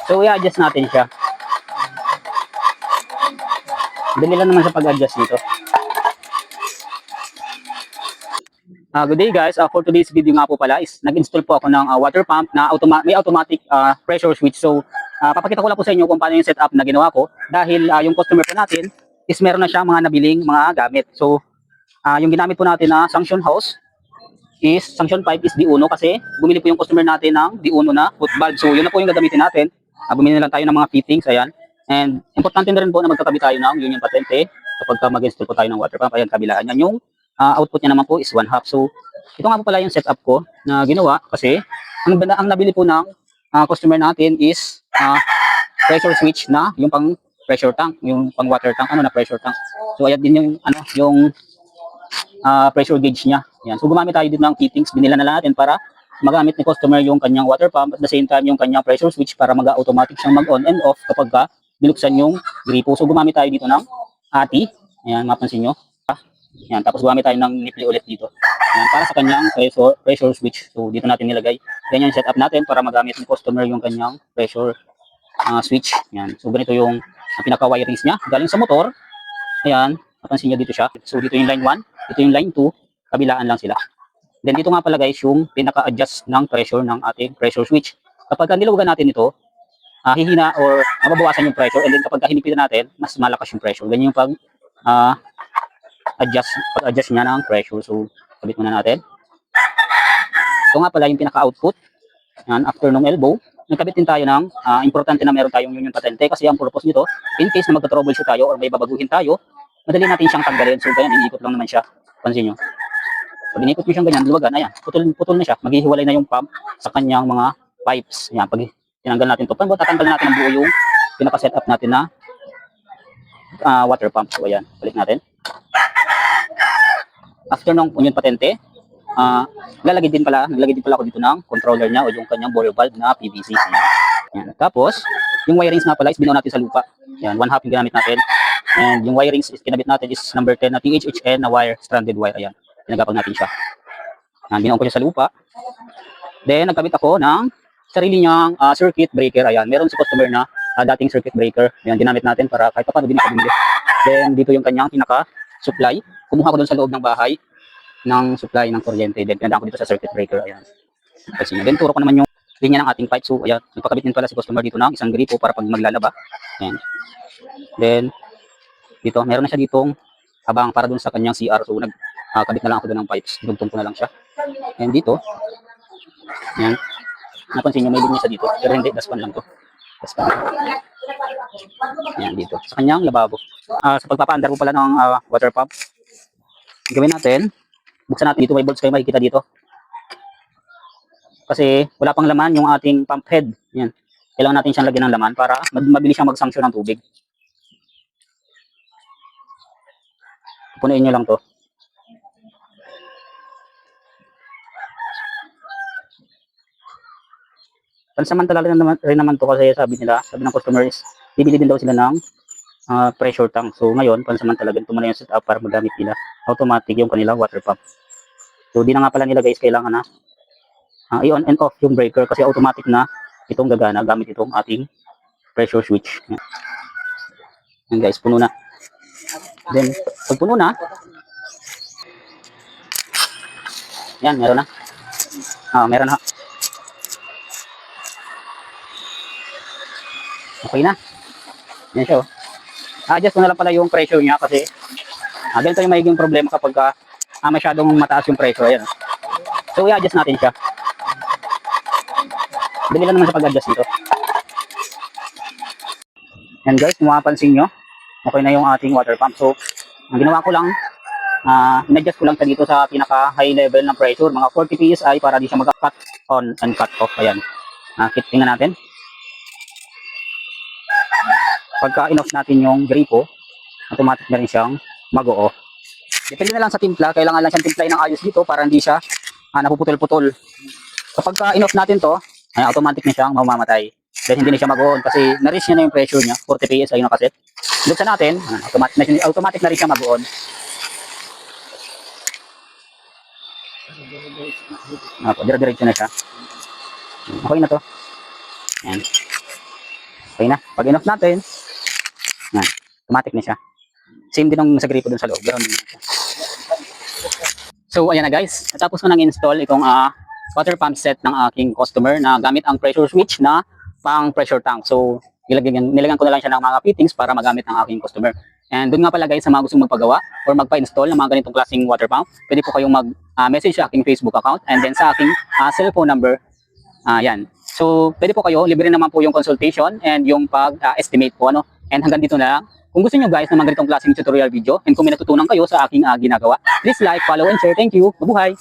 So, i-adjust natin siya. Dali lang naman sa pag-adjust dito. Good day guys, for today's video nga po pala is nag-install po ako ng water pump na may automatic pressure switch. So, papakita ko lang po sa inyo kung paano yung setup na ginawa ko dahil yung customer po natin is meron na siya mga nabiling mga gamit. So, yung ginamit po natin na suction hose is, suction pipe is D1 kasi bumili po yung customer natin ng D1 na foot valve. So, yun na po yung gagamitin natin. Bumili na lang tayo ng mga fittings, ayan. And importante na rin po na magkatabi tayo ng union patente kapag mag-install po tayo ng water pump. Ayan, kabilaan yan. Yung output niya naman po is 1/2. So, ito nga po pala yung setup ko na ginawa kasi ang nabili po ng customer natin is pressure switch na yung pang pressure tank, yung pang water tank, na pressure tank. So, ayan din yung yung pressure gauge niya. Ayan. So, gumamit tayo din ng fittings, binila na lang natin para magamit ni customer yung kanyang water pump at the same time yung kanyang pressure switch para mag-automatic siyang mag-on and off kapag binuksan yung gripo. So, gumamit tayo dito ng ATI. Ayan, mapansin nyo. Ayan, tapos gumamit tayo ng nipple ulit dito. Ayan, para sa kanyang pressure switch. So, dito natin nilagay. Yan yung setup natin para magamit ni customer yung kanyang pressure switch. Ayan. So, ganito yung pinaka-wirings niya. Galing sa motor. Ayan, mapansin nyo dito siya. So, dito yung line 1, dito yung line 2. Kabilaan lang sila. Then, dito nga pala guys, yung pinaka-adjust ng pressure ng ating pressure switch. Kapag niluwagan natin ito, hihina or mababawasan yung pressure. And then, kapag hinipitan natin, mas malakas yung pressure. Ganyan yung pag-adjust niya ng pressure. So, kabit muna natin. Ito nga pala yung pinaka-output. After nung elbow, nagkabit din tayo ng importante na meron tayong union patente kasi ang purpose nito, in case na magka-troubleshoot tayo or may babaguhin tayo, madali natin siyang tanggalin. So, ganyan, iniikot lang naman siya. Pansin nyo. Pag inikot nyo siyang ganyan, luwagan, ayan, putol na siya. Maghihiwalay na yung pump sa kanyang mga pipes. Ayan, pag tinanggal natin ito, tatanggal natin ang buo yung pinaka-setup natin na water pump. So, ayan, balik natin. After ng union patente, naglagay din pala ako dito ng controller niya o yung kanyang bore valve na PVC. Ayan. Tapos, yung wirings nga pala is binuo natin sa lupa. Ayan, 1/2 yung ginamit natin. And yung wirings is kinabit natin is number 10 na THHN na wire, stranded wire. Ayan, pinagapag natin siya. Ayan, binuo ko siya sa lupa. Then, nagkabit ako ng sarili niyang circuit breaker. Ayan, meron si customer na dating circuit breaker. Ayan, ginamit natin para kahit paano din makabili. Then, dito yung kanyang pinaka-supply. Kumuha ko doon sa loob ng bahay ng supply ng kuryente. Then, pinadaan ko dito sa circuit breaker. Ayan. Kasi, then, turo ko naman yung linya ng ating pipe. So, ayan, nagpakabit din pala si customer dito ng isang gripo para pag maglalaba. Ayan. Then, dito, meron na siya ditong habang para dun sa kanyang CR. So, nagkabit na lang ako doon ng pipes. Dugtong ko na lang siya. And dito, ayan, napansin nyo, may linya siya dito. Pero hindi, daspan lang to. Daspan. Ayan, dito. Sa kanyang lababo. Sa pagpapaandar ko pala ng water pump, gawin natin, buksan natin dito, may bolts kayo makikita dito. Kasi wala pang laman yung ating pump head. Yan. Kailangan natin siyang lagyan ng laman para mabilis siyang mag-sanction ng tubig. Punuin nyo lang to. Pansamantala rin naman to kasi sabi ng customers, bibili din daw sila ng pressure tank. So ngayon, pansamantala ganito muna yung setup para magamit nila automatic yung kanilang water pump. So di na nga pala nila guys kailangan na i-on and off yung breaker kasi automatic na itong gagana gamit itong ating pressure switch. Yan guys, puno na. Then, pag puno na, yan, meron na. Meron na. Okay na. Yan siya. Adjust ko na lang pala yung pressure niya kasi ganito yung magiging problema kapag masyadong mataas yung pressure. Ayan. So, i-adjust natin siya. Dali lang naman sa pag-adjust dito. And guys, kung mapapansin nyo, okay na yung ating water pump. So, ang ginawa ko lang, in-adjust ko lang siya dito sa pinaka-high level ng pressure, mga 40 PSI para di siya mag-cut on and cut off. Ayan. Tingnan natin. Pagka in-off natin yung gripo, automatic na rin siyang mag-o-off. Depende na lang sa timpla, kailangan lang siyang timplahin ng ayos dito para hindi siya napuputol-putol. Kapag in-off natin to, automatic na siyang mamamatay. Dahil hindi na siya mag-on kasi na-reach niya na yung pressure niya, 40 PSI na kaset. Buksan natin, automatic na rin siya mag-on. Dire-diretso na siya. Okay na to. Ayan. Okay na. Pag in-off natin, yan, automatic na siya. Same din ang sa gripo dun sa loob. Ganoon din siya. So, ayan na guys. Natapos ko nang install itong water pump set ng aking customer na gamit ang pressure switch na pang pressure tank. So, nilagyan ko na lang siya ng mga fittings para magamit ng aking customer. And doon nga pala guys, sa mga gustong magpagawa or magpa-install ng mga ganitong klaseng water pump, pwede po kayong mag-message sa aking Facebook account and then sa aking cellphone number. Yan. So, pwede po kayo, libre naman po yung consultation and yung pag-estimate po. Ano? And hanggang dito na lang. Kung gusto nyo guys ng mga ganitong klaseng tutorial video and kung may natutunan kayo sa aking ginagawa, please like, follow, and share. Thank you. Mabuhay!